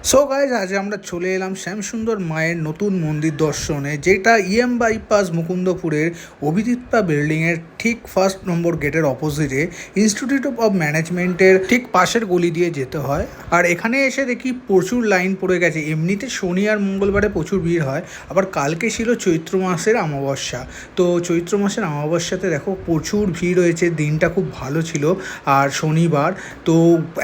So guys আজ আমরা চলে এলাম শ্যামসুন্দর মায়ের নতুন মন্দির দর্শনে, যেটা ইএম বাইপাস মুকুন্দপুরের অভিদিত্তা বিল্ডিংয়ের ঠিক ফার্স্ট নম্বর গেটের অপোজিটে ইনস্টিটিউট অফ ম্যানেজমেন্টের ঠিক পাশের গলি দিয়ে যেতে হয়। আর এখানে এসে দেখি প্রচুর লাইন পড়ে গেছে। এমনিতে শনি আর মঙ্গলবারে প্রচুর ভিড় হয়, আবার কালকে ছিল চৈত্র মাসের অমাবস্যা। তো চৈত্র মাসের অমাবস্যাতে দেখো প্রচুর ভিড় হয়েছে, দিনটা খুব ভালো ছিল আর শনিবার। তো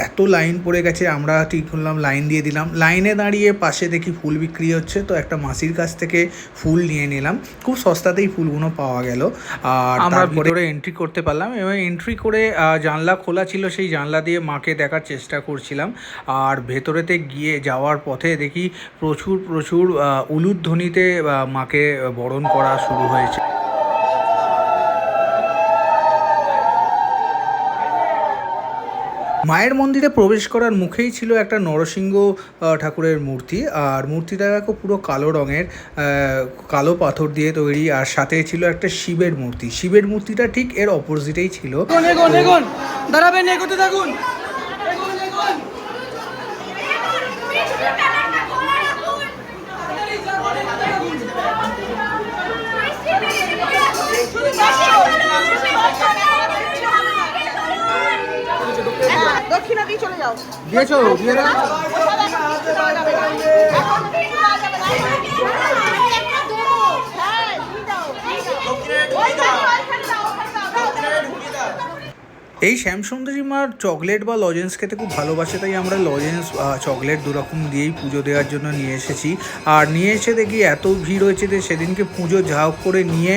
এত লাইন পড়ে গেছে, আমরা ঠিক করলাম লাইন দিয়ে দিলাম। লাইনে দাঁড়িয়ে পাশে দেখি ফুল বিক্রি হচ্ছে, তো একটা মাসির কাছ থেকে ফুল নিয়ে নিলাম। খুব সস্তাতেই ফুলগুলো পাওয়া গেল। আর আমরা ভিতরে এন্ট্রি করতে পারলাম এবং এন্ট্রি করে জানলা খোলা ছিল, সেই জানলা দিয়ে মাকে দেখার চেষ্টা করছিলাম। আর ভেতরেতে গিয়ে যাওয়ার পথে দেখি প্রচুর প্রচুর উলুধ্বনিতে মাকে বরণ করা শুরু হয়েছে। মায়ের মন্দিরে প্রবেশ করার মুখেই ছিল একটা নরসিংহ ঠাকুরের মূর্তি। আর মূর্তিটা দেখো পুরো কালো রঙের, কালো পাথর দিয়ে তৈরি। আর সাথে ছিল একটা শিবের মূর্তি। শিবের মূর্তিটা ঠিক এর অপোজিটেই ছিল। দাঁড়াবেন, এগোতে থাকুন। দক্ষিণা দিয়ে চলে যাও। দিয়েছো দিয়ে দাও। এই শ্যামসুন্দরী মার চকলেট বা লজেন্স খেতে খুব ভালোবাসে, তাই আমরা লজেন্স চকলেট দুরকম দিয়েই পুজো দেওয়ার জন্য নিয়ে এসেছি। আর নিয়ে এসে দেখি এত ভিড় হয়েছে যে সেদিনকে পুজো ঝাঁক করে নিয়ে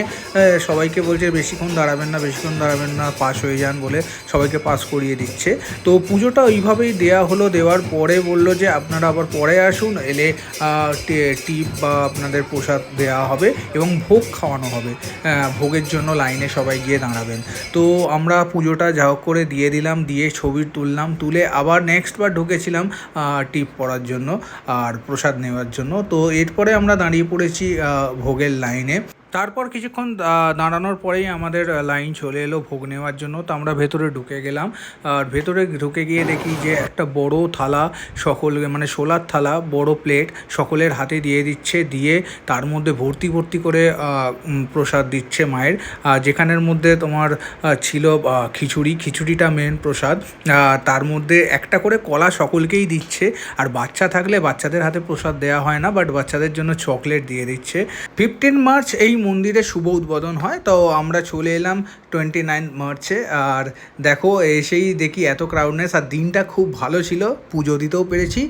সবাইকে বলছে বেশিক্ষণ দাঁড়াবেন না, বেশিক্ষণ দাঁড়াবেন না, পাস হয়ে যান বলে সবাইকে পাস করিয়ে দিচ্ছে। তো পুজোটা ওইভাবেই দেওয়া হলো। দেওয়ার পরে বললো যে আপনারা আবার পরে আসুন, এলে টিপ বা আপনাদের প্রসাদ দেওয়া হবে এবং ভোগ খাওয়ানো হবে। ভোগের জন্য লাইনে সবাই গিয়ে দাঁড়াবেন। তো আমরা পুজোটা ঝাঁক করে দিয়ে দিলাম, দিয়ে ছবি তুললাম, তুলে আবার নেক্সট বার ঢুকেছিলাম টিপ পড়ার জন্য আর প্রসাদ নেওয়ার জন্য। তো এরপরে আমরা দাঁড়িয়ে পড়েছি ভোগের লাইনে। তারপর কিছুক্ষণ দাঁড়ানোর পরেই আমাদের লাইন চলে এলো ভোগ নেওয়ার জন্য। তো আমরা ভেতরে ঢুকে গেলাম। আর ভেতরে ঢুকে গিয়ে দেখি যে একটা বড় থালা, মানে শোলার থালা, বড় প্লেট সকলের হাতে দিয়ে দিচ্ছে। দিয়ে তার মধ্যে ভর্তি ভর্তি করে প্রসাদ দিচ্ছে মায়ের, যেখানের মধ্যে তোমার ছিল খিচুড়িটা মেন প্রসাদ। তার মধ্যে একটা করে কলা সকলকেই দিচ্ছে। আর বাচ্চা থাকলে বাচ্চাদের হাতে প্রসাদ দেওয়া হয় না, বাট বাচ্চাদের জন্য চকলেট দিয়ে দিচ্ছে। 15 মার্চ এই মন্দিরে শুভ উদ্বোধন হয়। তো আমরা চলে এলাম 29 মার্চে। আর দেখো এসেই দেখি এত ক্রাউডনেস, আর দিনটা খুব ভালো ছিল, পুজো দিতেও পেরেছি।